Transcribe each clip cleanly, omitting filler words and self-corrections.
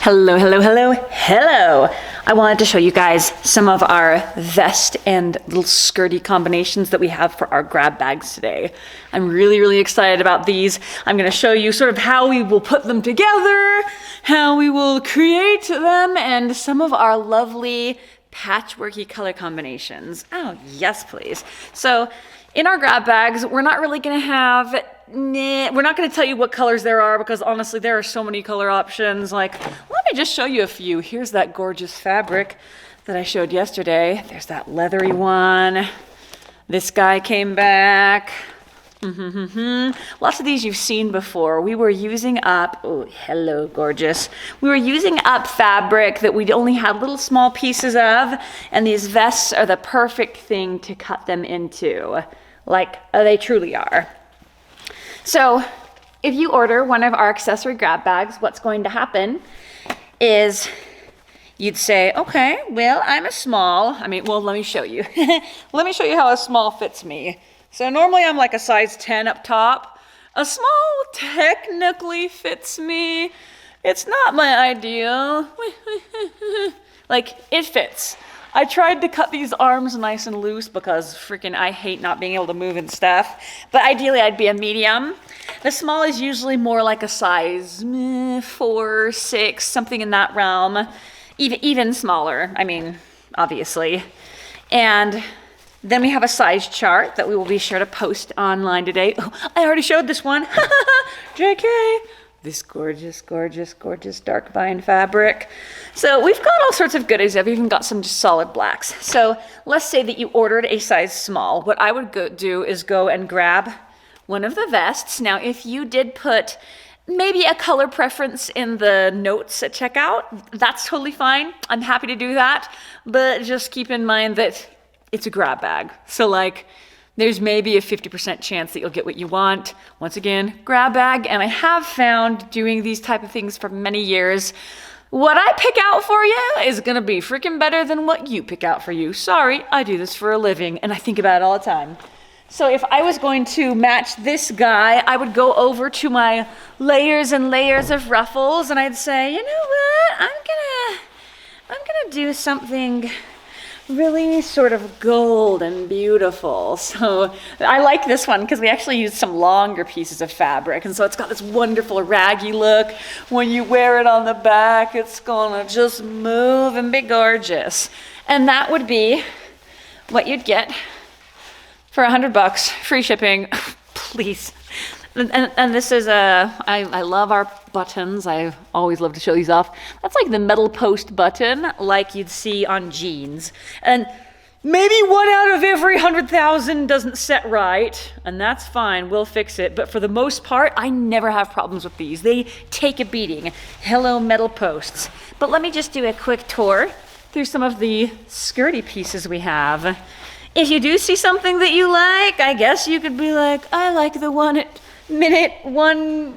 Hello, hello, hello, hello. I wanted to show you guys some of our vest and little skirty combinations that we have for our grab bags today. I'm really excited about these. I'm gonna show you sort of how we will put them together, how we will create them, and some of our lovely patchworky color combinations. Oh, yes, please. So in our grab bags, we're not really gonna have, we're not gonna tell you what colors there are because honestly, there are so many color options. Like, let me just show you a few. Here's that gorgeous fabric that I showed yesterday. There's that leathery one. This guy came back. Lots of these you've seen before. We were using up, oh, hello, gorgeous. We were using up fabric that we'd only had little small pieces of, and these vests are the perfect thing to cut them into. Like, they truly are. So, if you order one of our accessory grab bags, what's going to happen is you'd say, okay, well, I'm a small. Let me show you. Let me show you how a small fits me. So normally I'm like a size 10 up top. A small technically fits me. It's not my ideal. Like, it fits. I tried to cut these arms nice and loose because freaking I hate not being able to move and stuff. But ideally I'd be a medium. The small is usually more like a size 4, 6, something in that realm. Even smaller, I mean, obviously. And then we have a size chart that we will be sure to post online today. Oh, I already showed this one. JK. This gorgeous dark vine fabric. So we've got all sorts of goodies. I've even got some just solid blacks. So let's say that you ordered a size small. What I would do is go and grab one of the vests. Now, if you did put maybe a color preference in the notes at checkout, that's totally fine. I'm happy to do that. But just keep in mind that it's a grab bag. So like, there's maybe a 50% chance that you'll get what you want. Once again, grab bag. And I have found doing these type of things for many years, what I pick out for you is gonna be freaking better than what you pick out for you. Sorry, I do this for a living and I think about it all the time. So if I was going to match this guy, I would go over to my layers and layers of ruffles and I'd say, you know what, I'm gonna do something really sort of gold and beautiful. So I like this one because we actually used some longer pieces of fabric. And so it's got this wonderful raggy look. When you wear it on the back, it's gonna just move and be gorgeous. And that would be what you'd get for $100, free shipping, please. And this is I love our buttons. I always love to show these off. That's like the metal post button like you'd see on jeans. And maybe 1 out of every 100,000 doesn't set right, and that's fine, we'll fix it. But for the most part, I never have problems with these. They take a beating. Hello, metal posts. But let me just do a quick tour through some of the skirty pieces we have. If you do see something that you like, I guess you could be like, I like the one at minute 1.5,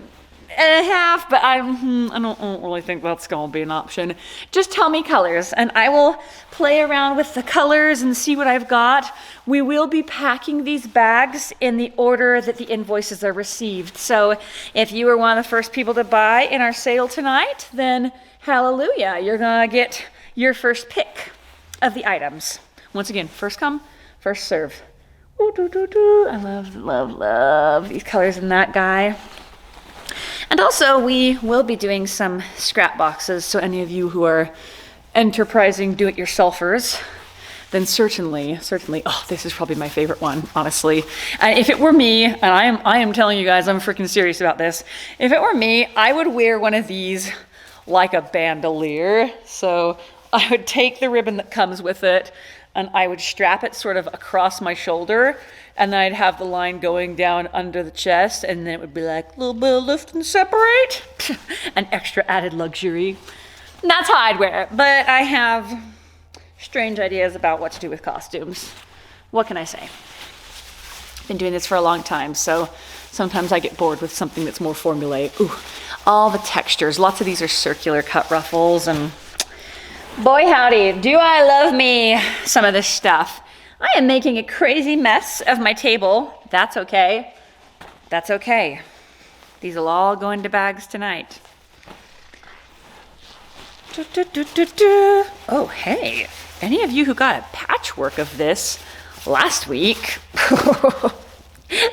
but I don't really think that's gonna be an option. Just tell me colors and I will play around with the colors and see what I've got. We will be packing these bags in the order that the invoices are received. So if you were one of the first people to buy in our sale tonight, then hallelujah, you're gonna get your first pick of the items. Once again, first come, first serve. I love these colors in that guy. And also we will be doing some scrap boxes. So any of you who are enterprising do-it-yourselfers, then certainly, oh, this is probably my favorite one, honestly. If it were me, and I am telling you guys, I'm freaking serious about this. If it were me, I would wear one of these like a bandolier. So I would take the ribbon that comes with it and I would strap it sort of across my shoulder, and then I'd have the line going down under the chest, and then it would be like a little bit of lift and separate, an extra added luxury. And that's how I'd wear it, but I have strange ideas about what to do with costumes. What can I say? Been doing this for a long time, so sometimes I get bored with something that's more formulaic. Ooh, all the textures. Lots of these are circular cut ruffles, and boy howdy, do I love me some of this stuff. I am making a crazy mess of my table. That's okay. That's okay. These will all go into bags tonight. Oh, hey, any of you who got a patchwork of this last week,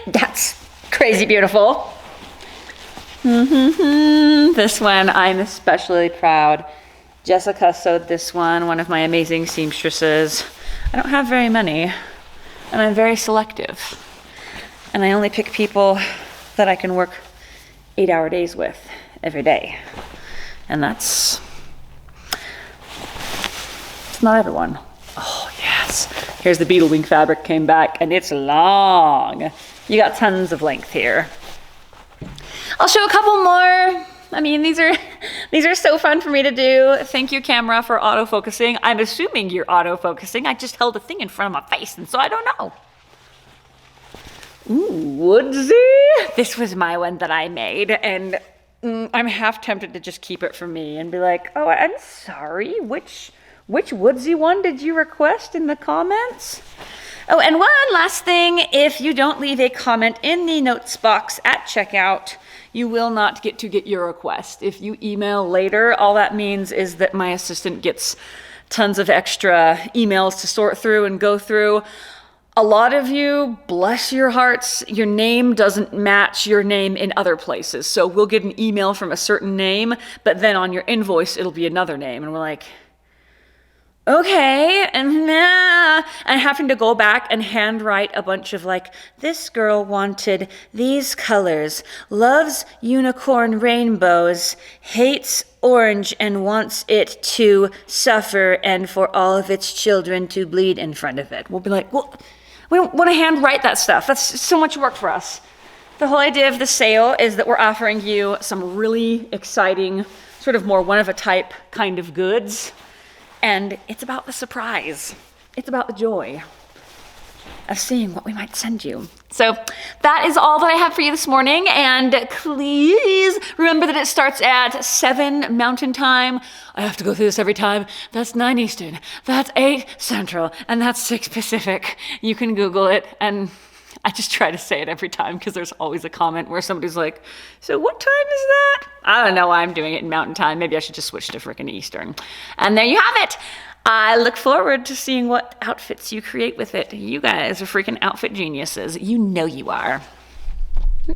that's crazy beautiful. This one, I'm especially proud. Jessica sewed this one of my amazing seamstresses. I don't have very many, and I'm very selective. And I only pick people that I can work 8-hour days with every day. And it's not everyone. Oh, yes. Here's the beetle wing fabric came back, and it's long. You got tons of length here. I'll show a couple more. I mean, these are so fun for me to do. Thank you, camera, for autofocusing. I'm assuming you're autofocusing. I just held a thing in front of my face, and so I don't know. Ooh, Woodsy. This was my one that I made, and I'm half tempted to just keep it for me and be like, oh, I'm sorry. Which Woodsy one did you request in the comments? Oh, and one last thing, if you don't leave a comment in the notes box at checkout, you will not get to get your request. If you email later, all that means is that my assistant gets tons of extra emails to sort through and go through. A lot of you, bless your hearts, your name doesn't match your name in other places. So we'll get an email from a certain name, but then on your invoice, it'll be another name. And we're like, okay, and having to go back and handwrite a bunch of like, this girl wanted these colors, loves unicorn rainbows, hates orange and wants it to suffer and for all of its children to bleed in front of it. We'll be like, well, we don't want to handwrite that stuff. That's so much work for us. The whole idea of the sale is that we're offering you some really exciting, sort of more one-of-a-type kind of goods. And it's about the surprise. It's about the joy of seeing what we might send you. So that is all that I have for you this morning. And please remember that it starts at 7 Mountain Time. I have to go through this every time. That's 9 Eastern. That's 8 Central. And that's 6 Pacific. You can Google it. And I just try to say it every time because there's always a comment where somebody's like, so what time is that? I don't know why I'm doing it in Mountain Time. Maybe I should just switch to frickin' Eastern. And there you have it. I look forward to seeing what outfits you create with it. You guys are freaking outfit geniuses. You know you are.